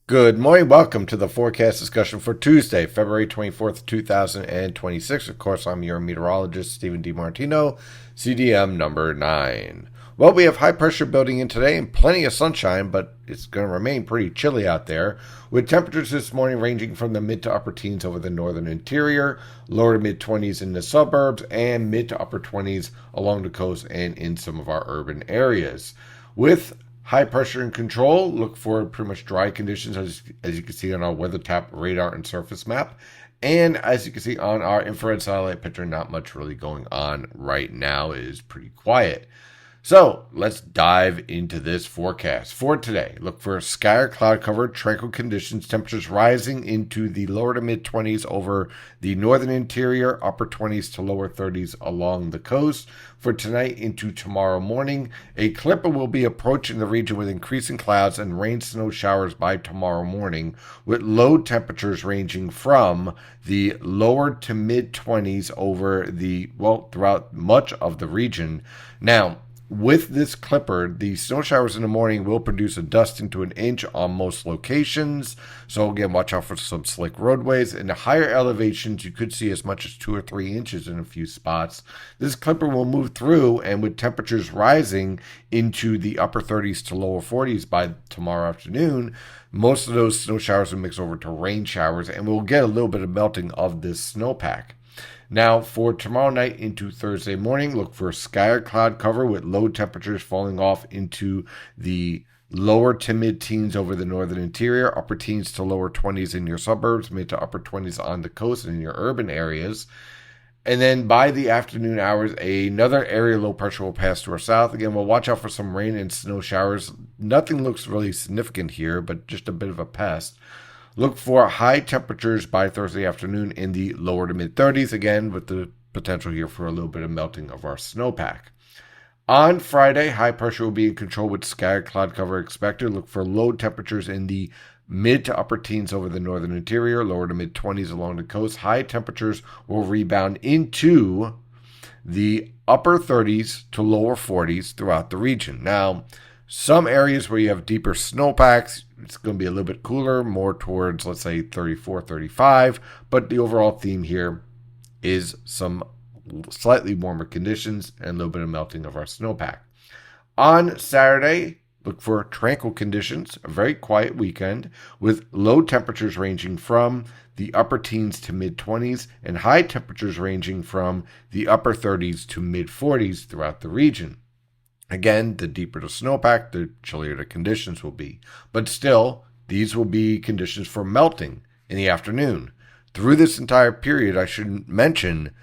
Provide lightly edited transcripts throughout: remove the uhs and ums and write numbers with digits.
Good morning. Welcome to the forecast discussion for Tuesday, February 24th, 2026. Of course, I'm your meteorologist, Stephen DiMartino, CDM number 9. Well, we have high pressure building in today and plenty of sunshine, but it's going to remain pretty chilly out there, with temperatures this morning ranging from the mid to upper teens over the northern interior, lower to mid 20s in the suburbs, and mid to upper 20s along the coast and in some of our urban areas. With high pressure and control, look for pretty much dry conditions as you can see on our weather tap radar and surface map. And as you can see on our infrared satellite picture, not much really going on right now. It is pretty quiet. So let's dive into this forecast for today. Look for sky or cloud cover, tranquil conditions, temperatures rising into the lower to mid 20s over the northern interior, upper 20s to lower 30s along the coast. For tonight into tomorrow morning, a clipper will be approaching the region with increasing clouds and rain snow showers by tomorrow morning, with low temperatures ranging from the lower to mid 20s over throughout much of the region. Now, with this clipper, the snow showers in the morning will produce a dusting to an inch on most locations. So again, watch out for some slick roadways. In the higher elevations, you could see as much as 2 or 3 inches in a few spots. This clipper will move through, and with temperatures rising into the upper 30s to lower 40s by tomorrow afternoon, most of those snow showers will mix over to rain showers, and we'll get a little bit of melting of this snowpack. Now, for tomorrow night into Thursday morning, look for sky or cloud cover with low temperatures falling off into the lower to mid teens over the northern interior, upper teens to lower 20s in your suburbs, mid to upper 20s on the coast and in your urban areas. And then by the afternoon hours, another area low pressure will pass to our south. Again, we'll watch out for some rain and snow showers. Nothing looks really significant here, but just a bit of a pest. Look for high temperatures by Thursday afternoon in the lower to mid 30s, again, with the potential here for a little bit of melting of our snowpack. On Friday, high pressure will be in control with sky or cloud cover expected. Look for low temperatures in the mid to upper teens over the northern interior, lower to mid 20s along the coast. High temperatures will rebound into the upper 30s to lower 40s throughout the region. Now, some areas where you have deeper snowpacks, it's going to be a little bit cooler, more towards, let's say, 34, 35. But the overall theme here is some slightly warmer conditions and a little bit of melting of our snowpack. On Saturday, look for tranquil conditions, a very quiet weekend with low temperatures ranging from the upper teens to mid 20s and high temperatures ranging from the upper 30s to mid 40s throughout the region. Again, the deeper the snowpack, the chillier the conditions will be. But still, these will be conditions for melting in the afternoon. Through this entire period, I should mention,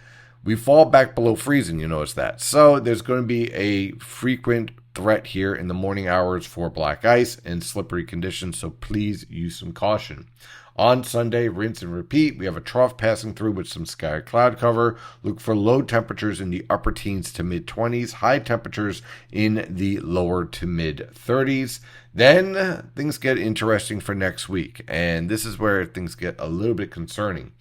we fall back below freezing, you notice that. So there's going to be a frequent threat here in the morning hours for black ice and slippery conditions, so please use some caution. On Sunday, rinse and repeat. We have a trough passing through with some sky or cloud cover. Look for low temperatures in the upper teens to mid 20s, high temperatures in the lower to mid 30s. Then things get interesting for next week, and this is where things get a little bit concerning.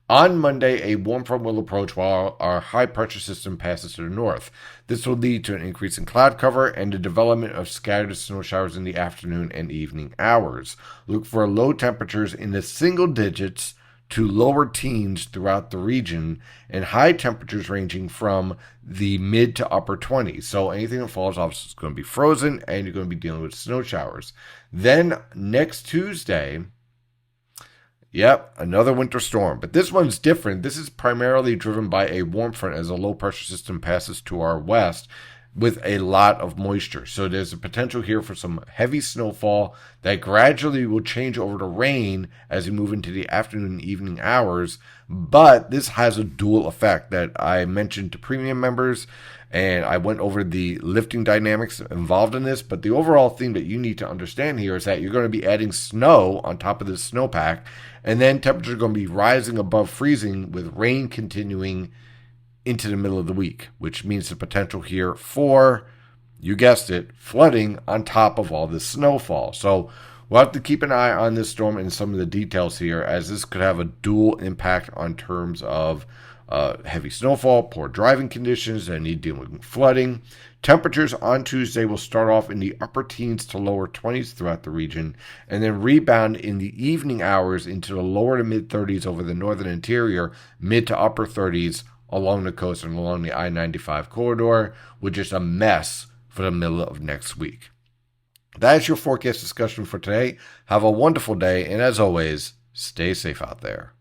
On Monday, a warm front will approach while our high-pressure system passes to the north. This will lead to an increase in cloud cover and the development of scattered snow showers in the afternoon and evening hours. Look for low temperatures in the single digits to lower teens throughout the region, and high temperatures ranging from the mid to upper 20s. So anything that falls off is going to be frozen, and you're going to be dealing with snow showers. Then next Tuesday, yep, another winter storm. But this one's different. This is primarily driven by a warm front as a low pressure system passes to our west with a lot of moisture. So there's a potential here for some heavy snowfall that gradually will change over to rain as we move into the afternoon and evening hours. But this has a dual effect that I mentioned to premium members, and I went over the lifting dynamics involved in this. But the overall thing that you need to understand here is that you're going to be adding snow on top of this snowpack, and then temperatures are going to be rising above freezing with rain continuing into the middle of the week, which means the potential here for, you guessed it, flooding on top of all this snowfall. So we'll have to keep an eye on this storm and some of the details here, as this could have a dual impact on terms of heavy snowfall, poor driving conditions, and need dealing with flooding. Temperatures on Tuesday will start off in the upper teens to lower 20s throughout the region, and then rebound in the evening hours into the lower to mid 30s over the northern interior, mid to upper 30s along the coast and along the I-95 corridor, with just a mess for the middle of next week. That is your forecast discussion for today. Have a wonderful day, and as always, stay safe out there.